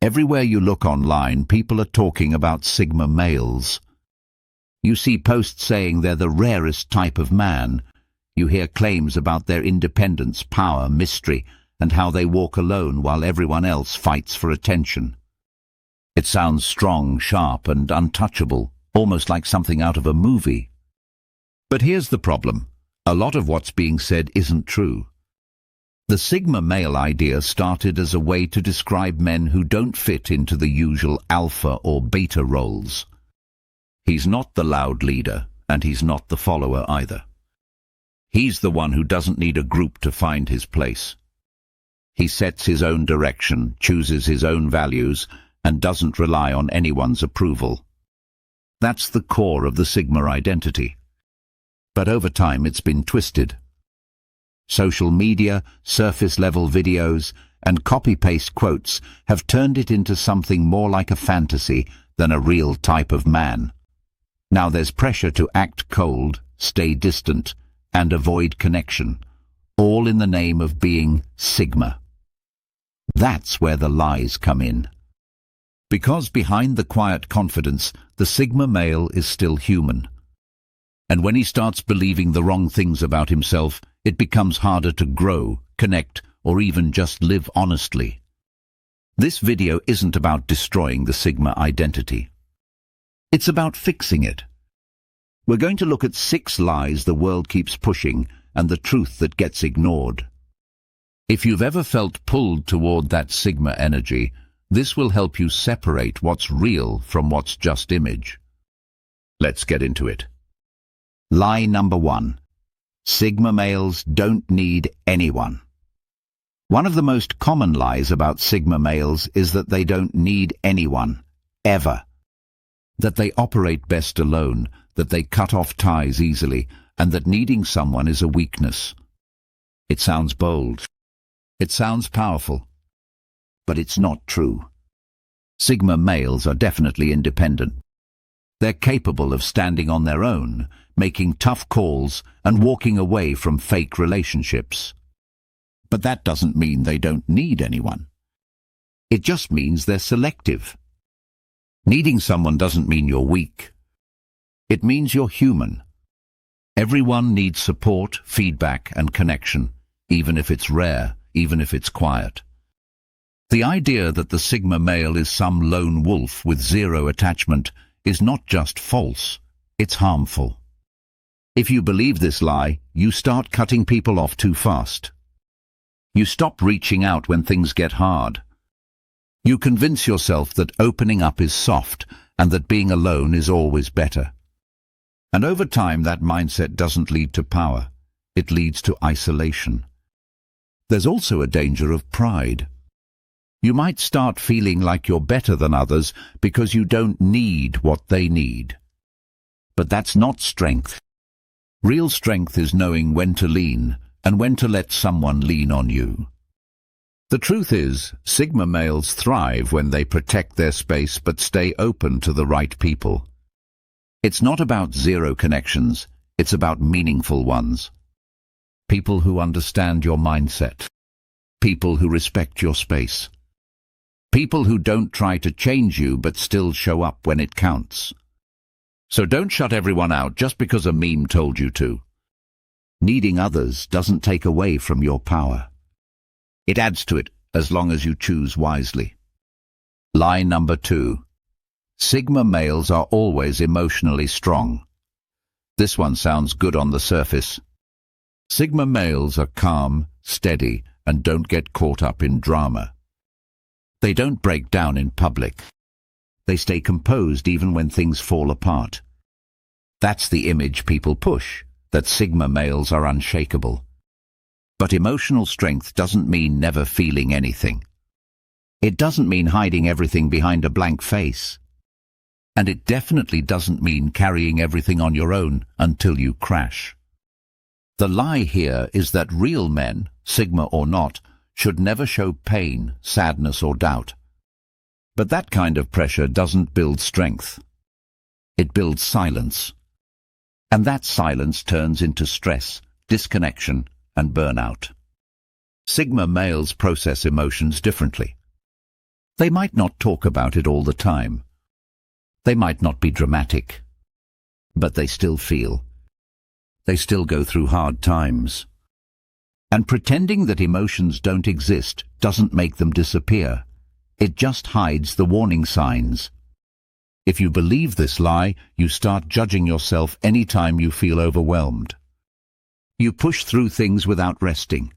Everywhere you look online, people are talking about Sigma males. You see posts saying they're the rarest type of man. You hear claims about their independence, power, mystery, and how they walk alone while everyone else fights for attention. It sounds strong, sharp, and untouchable, almost like something out of a movie. But here's the problem. A lot of what's being said isn't true. The Sigma male idea started as a way to describe men who don't fit into the usual alpha or beta roles. He's not the loud leader, and he's not the follower either. He's the one who doesn't need a group to find his place. He sets his own direction, chooses his own values, and doesn't rely on anyone's approval. That's the core of the Sigma identity. But over time it's been twisted. Social media, surface-level videos, and copy-paste quotes have turned it into something more like a fantasy than a real type of man. Now there's pressure to act cold, stay distant, and avoid connection, all in the name of being Sigma. That's where the lies come in. Because behind the quiet confidence, the Sigma male is still human. And when he starts believing the wrong things about himself, it becomes harder to grow, connect, or even just live honestly. This video isn't about destroying the Sigma identity. It's about fixing it. We're going to look at 6 lies the world keeps pushing and the truth that gets ignored. If you've ever felt pulled toward that Sigma energy, this will help you separate what's real from what's just image. Let's get into it. Lie number 1. Sigma males don't need anyone. One of the most common lies about Sigma males is that they don't need anyone, ever. That they operate best alone, that they cut off ties easily, and that needing someone is a weakness. It sounds bold. It sounds powerful. But it's not true. Sigma males are definitely independent. They're capable of standing on their own, making tough calls, and walking away from fake relationships. But that doesn't mean they don't need anyone. It just means they're selective. Needing someone doesn't mean you're weak. It means you're human. Everyone needs support, feedback, and connection, even if it's rare, even if it's quiet. The idea that the Sigma male is some lone wolf with zero attachment is not just false, it's harmful. If you believe this lie, you start cutting people off too fast. You stop reaching out when things get hard. You convince yourself that opening up is soft and that being alone is always better. And over time, that mindset doesn't lead to power. It leads to isolation. There's also a danger of pride. You might start feeling like you're better than others because you don't need what they need. But that's not strength. Real strength is knowing when to lean and when to let someone lean on you. The truth is, Sigma males thrive when they protect their space but stay open to the right people. It's not about zero connections, it's about meaningful ones. People who understand your mindset. People who respect your space. People who don't try to change you but still show up when it counts. So don't shut everyone out just because a meme told you to. Needing others doesn't take away from your power. It adds to it as long as you choose wisely. Lie number 2. Sigma males are always emotionally strong. This one sounds good on the surface. Sigma males are calm, steady, and don't get caught up in drama. They don't break down in public. They stay composed even when things fall apart. That's the image people push, that Sigma males are unshakable. But emotional strength doesn't mean never feeling anything. It doesn't mean hiding everything behind a blank face. And it definitely doesn't mean carrying everything on your own until you crash. The lie here is that real men, Sigma or not, should never show pain, sadness, or doubt. But that kind of pressure doesn't build strength. It builds silence. And that silence turns into stress, disconnection, and burnout. Sigma males process emotions differently. They might not talk about it all the time. They might not be dramatic. But they still feel. They still go through hard times. And pretending that emotions don't exist doesn't make them disappear. It just hides the warning signs. If you believe this lie, you start judging yourself any time you feel overwhelmed. You push through things without resting.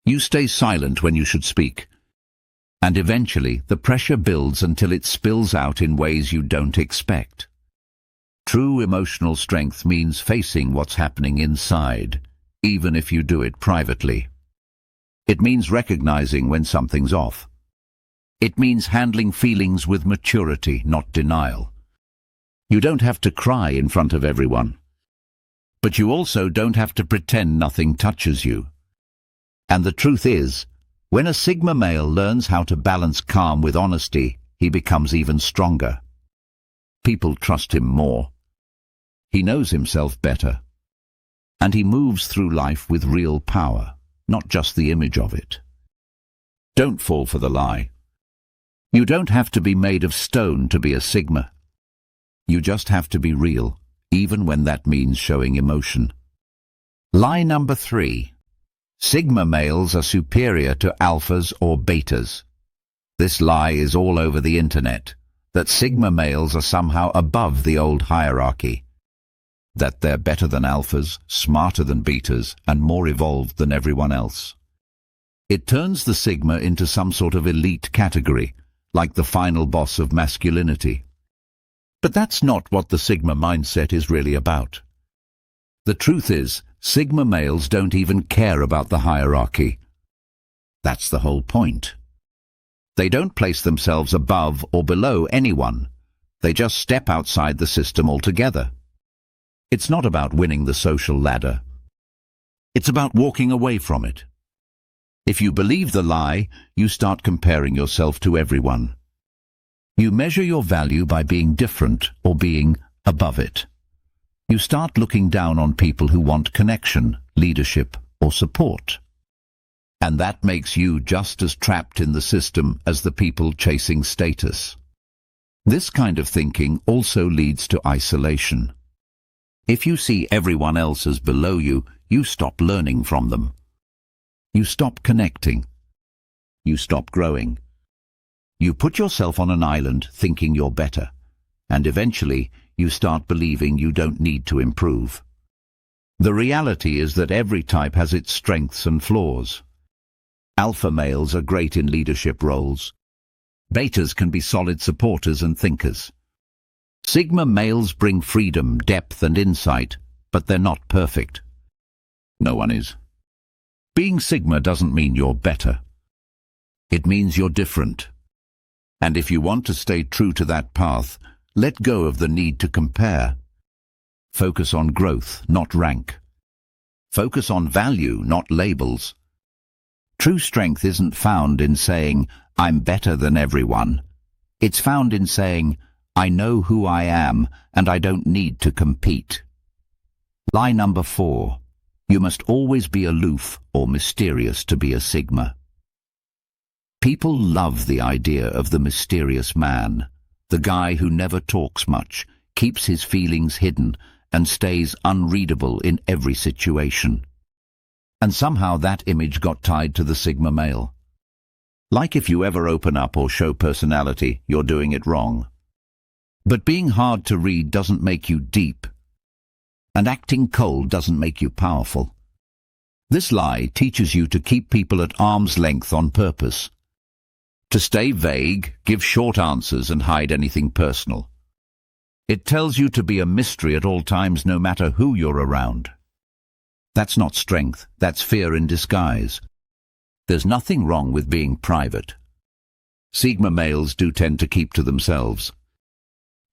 You stay silent when you should speak. And eventually, the pressure builds until it spills out in ways you don't expect. True emotional strength means facing what's happening inside, even if you do it privately. It means recognizing when something's off. It means handling feelings with maturity, not denial. You don't have to cry in front of everyone. But you also don't have to pretend nothing touches you. And the truth is, when a Sigma male learns how to balance calm with honesty, he becomes even stronger. People trust him more. He knows himself better. And he moves through life with real power, not just the image of it. Don't fall for the lie. You don't have to be made of stone to be a Sigma. You just have to be real, even when that means showing emotion. Lie number 3. Sigma males are superior to alphas or betas. This lie is all over the internet, that Sigma males are somehow above the old hierarchy. That they're better than alphas, smarter than betas, and more evolved than everyone else. It turns the Sigma into some sort of elite category, like the final boss of masculinity. But that's not what the Sigma mindset is really about. The truth is, Sigma males don't even care about the hierarchy. That's the whole point. They don't place themselves above or below anyone. They just step outside the system altogether. It's not about winning the social ladder. It's about walking away from it. If you believe the lie, you start comparing yourself to everyone. You measure your value by being different or being above it. You start looking down on people who want connection, leadership, or support. And that makes you just as trapped in the system as the people chasing status. This kind of thinking also leads to isolation. If you see everyone else as below you, you stop learning from them. You stop connecting. You stop growing. You put yourself on an island thinking you're better, and eventually you start believing you don't need to improve. The reality is that every type has its strengths and flaws. Alpha males are great in leadership roles. Betas can be solid supporters and thinkers. Sigma males bring freedom, depth, and insight, but they're not perfect. No one is. Being Sigma doesn't mean you're better. It means you're different. And if you want to stay true to that path, let go of the need to compare. Focus on growth, not rank. Focus on value, not labels. True strength isn't found in saying, I'm better than everyone. It's found in saying, I know who I am, and I don't need to compete. Lie number 4. You must always be aloof or mysterious to be a Sigma. People love the idea of the mysterious man, the guy who never talks much, keeps his feelings hidden, and stays unreadable in every situation. And somehow that image got tied to the Sigma male. Like if you ever open up or show personality, you're doing it wrong. But being hard to read doesn't make you deep. And acting cold doesn't make you powerful. This lie teaches you to keep people at arm's length on purpose. To stay vague, give short answers, and hide anything personal. It tells you to be a mystery at all times, no matter who you're around. That's not strength, that's fear in disguise. There's nothing wrong with being private. Sigma males do tend to keep to themselves.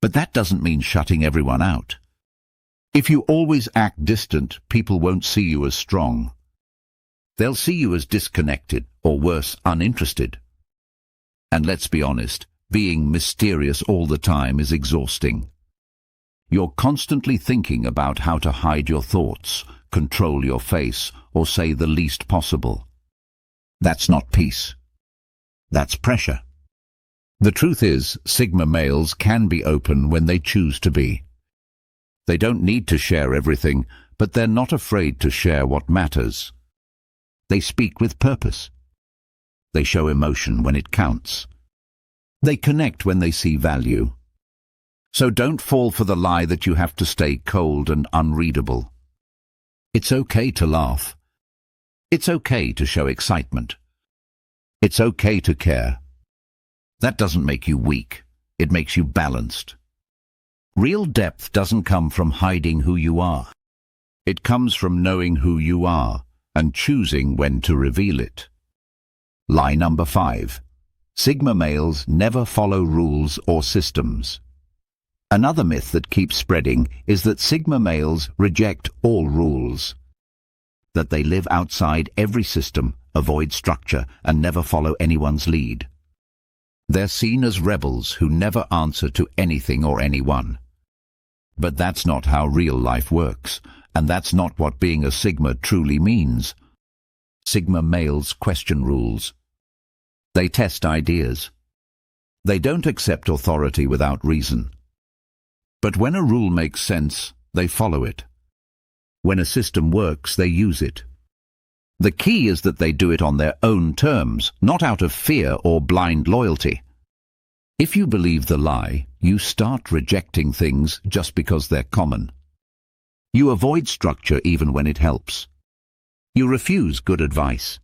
But that doesn't mean shutting everyone out. If you always act distant, people won't see you as strong. They'll see you as disconnected, or worse, uninterested. And let's be honest, being mysterious all the time is exhausting. You're constantly thinking about how to hide your thoughts, control your face, or say the least possible. That's not peace. That's pressure. The truth is, Sigma males can be open when they choose to be. They don't need to share everything, but they're not afraid to share what matters. They speak with purpose. They show emotion when it counts. They connect when they see value. So don't fall for the lie that you have to stay cold and unreadable. It's okay to laugh. It's okay to show excitement. It's okay to care. That doesn't make you weak. It makes you balanced. Real depth doesn't come from hiding who you are. It comes from knowing who you are and choosing when to reveal it. Lie number 5. Sigma males never follow rules or systems. Another myth that keeps spreading is that Sigma males reject all rules. That they live outside every system, avoid structure, and never follow anyone's lead. They're seen as rebels who never answer to anything or anyone. But that's not how real life works, and that's not what being a Sigma truly means. Sigma males question rules. They test ideas. They don't accept authority without reason. But when a rule makes sense, they follow it. When a system works, they use it. The key is that they do it on their own terms, not out of fear or blind loyalty. If you believe the lie, you start rejecting things just because they're common. You avoid structure even when it helps. You refuse good advice.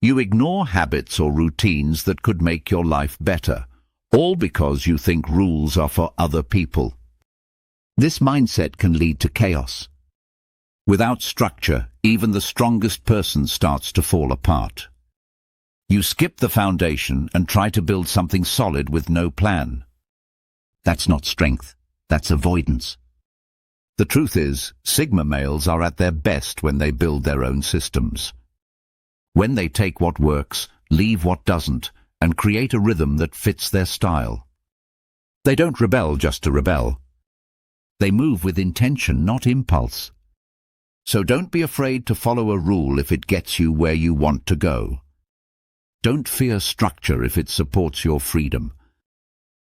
You ignore habits or routines that could make your life better, all because you think rules are for other people. This mindset can lead to chaos. Without structure, even the strongest person starts to fall apart. You skip the foundation and try to build something solid with no plan. That's not strength, that's avoidance. The truth is, Sigma males are at their best when they build their own systems. When they take what works, leave what doesn't, and create a rhythm that fits their style. They don't rebel just to rebel. They move with intention, not impulse. So don't be afraid to follow a rule if it gets you where you want to go. Don't fear structure if it supports your freedom.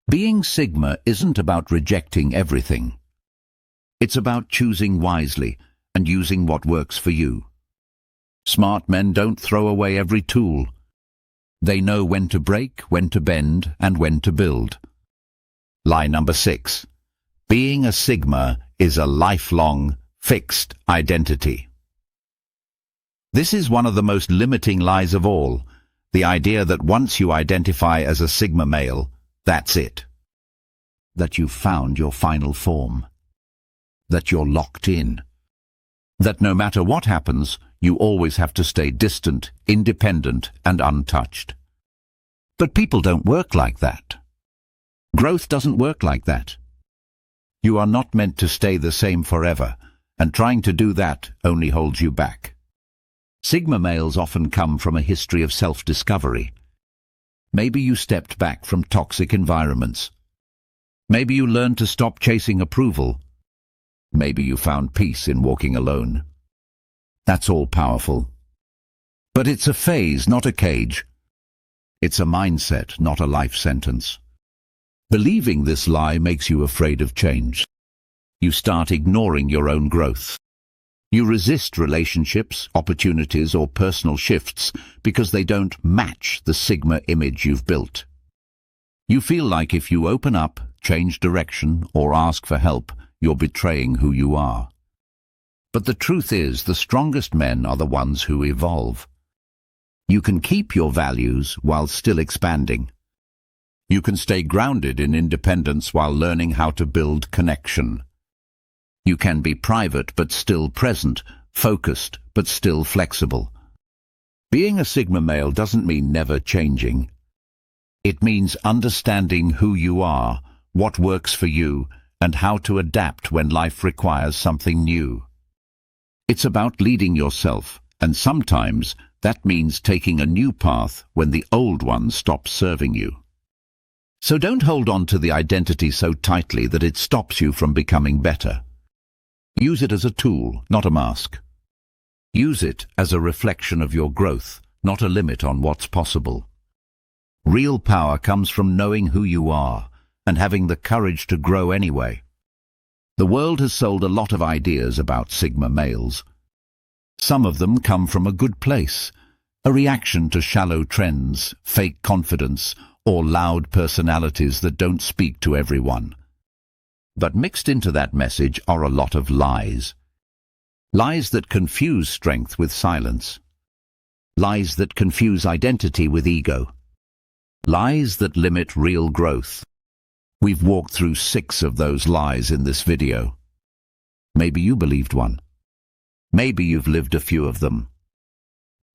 Being Sigma isn't about rejecting everything. It's about choosing wisely and using what works for you. Smart men don't throw away every tool. They know when to break, when to bend, and when to build. Lie number 6. Being a Sigma is a lifelong, fixed identity. This is one of the most limiting lies of all, the idea that once you identify as a Sigma male, that's it. That you've found your final form. That you're locked in. That no matter what happens, you always have to stay distant, independent, and untouched. But people don't work like that. Growth doesn't work like that. You are not meant to stay the same forever, and trying to do that only holds you back. Sigma males often come from a history of self-discovery. Maybe you stepped back from toxic environments. Maybe you learned to stop chasing approval. Maybe you found peace in walking alone. That's all powerful. But it's a phase, not a cage. It's a mindset, not a life sentence. Believing this lie makes you afraid of change. You start ignoring your own growth. You resist relationships, opportunities, or personal shifts because they don't match the Sigma image you've built. You feel like if you open up, change direction, or ask for help, you're betraying who you are. But the truth is, the strongest men are the ones who evolve. You can keep your values while still expanding. You can stay grounded in independence while learning how to build connection. You can be private but still present, focused but still flexible. Being a Sigma male doesn't mean never changing. It means understanding who you are, what works for you, and how to adapt when life requires something new. It's about leading yourself, and sometimes that means taking a new path when the old one stops serving you. So don't hold on to the identity so tightly that it stops you from becoming better. Use it as a tool, not a mask. Use it as a reflection of your growth, not a limit on what's possible. Real power comes from knowing who you are and having the courage to grow anyway. The world has sold a lot of ideas about Sigma males. Some of them come from a good place, a reaction to shallow trends, fake confidence, or loud personalities that don't speak to everyone. But mixed into that message are a lot of lies. Lies that confuse strength with silence. Lies that confuse identity with ego. Lies that limit real growth. We've walked through 6 of those lies in this video. Maybe you believed one. Maybe you've lived a few of them.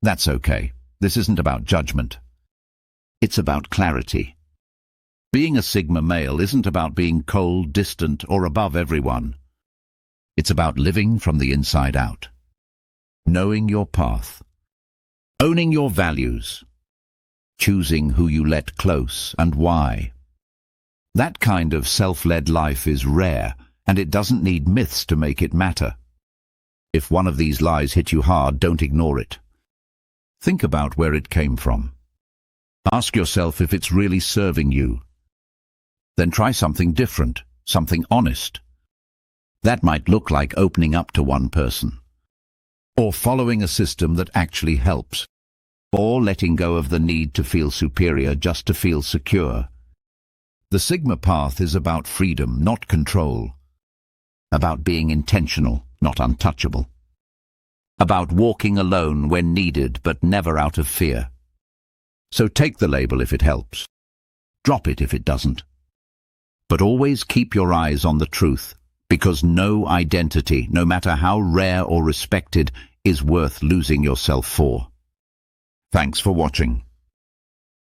That's okay. This isn't about judgment. It's about clarity. Being a Sigma male isn't about being cold, distant, or above everyone. It's about living from the inside out. Knowing your path. Owning your values. Choosing who you let close and why. That kind of self-led life is rare, and it doesn't need myths to make it matter. If one of these lies hit you hard, don't ignore it. Think about where it came from. Ask yourself if it's really serving you. Then try something different, something honest. That might look like opening up to one person, or following a system that actually helps, or letting go of the need to feel superior just to feel secure. The Sigma path is about freedom, not control. About being intentional, not untouchable. About walking alone when needed, but never out of fear. So take the label if it helps. Drop it if it doesn't. But always keep your eyes on the truth, because no identity, no matter how rare or respected, is worth losing yourself for. Thanks for watching.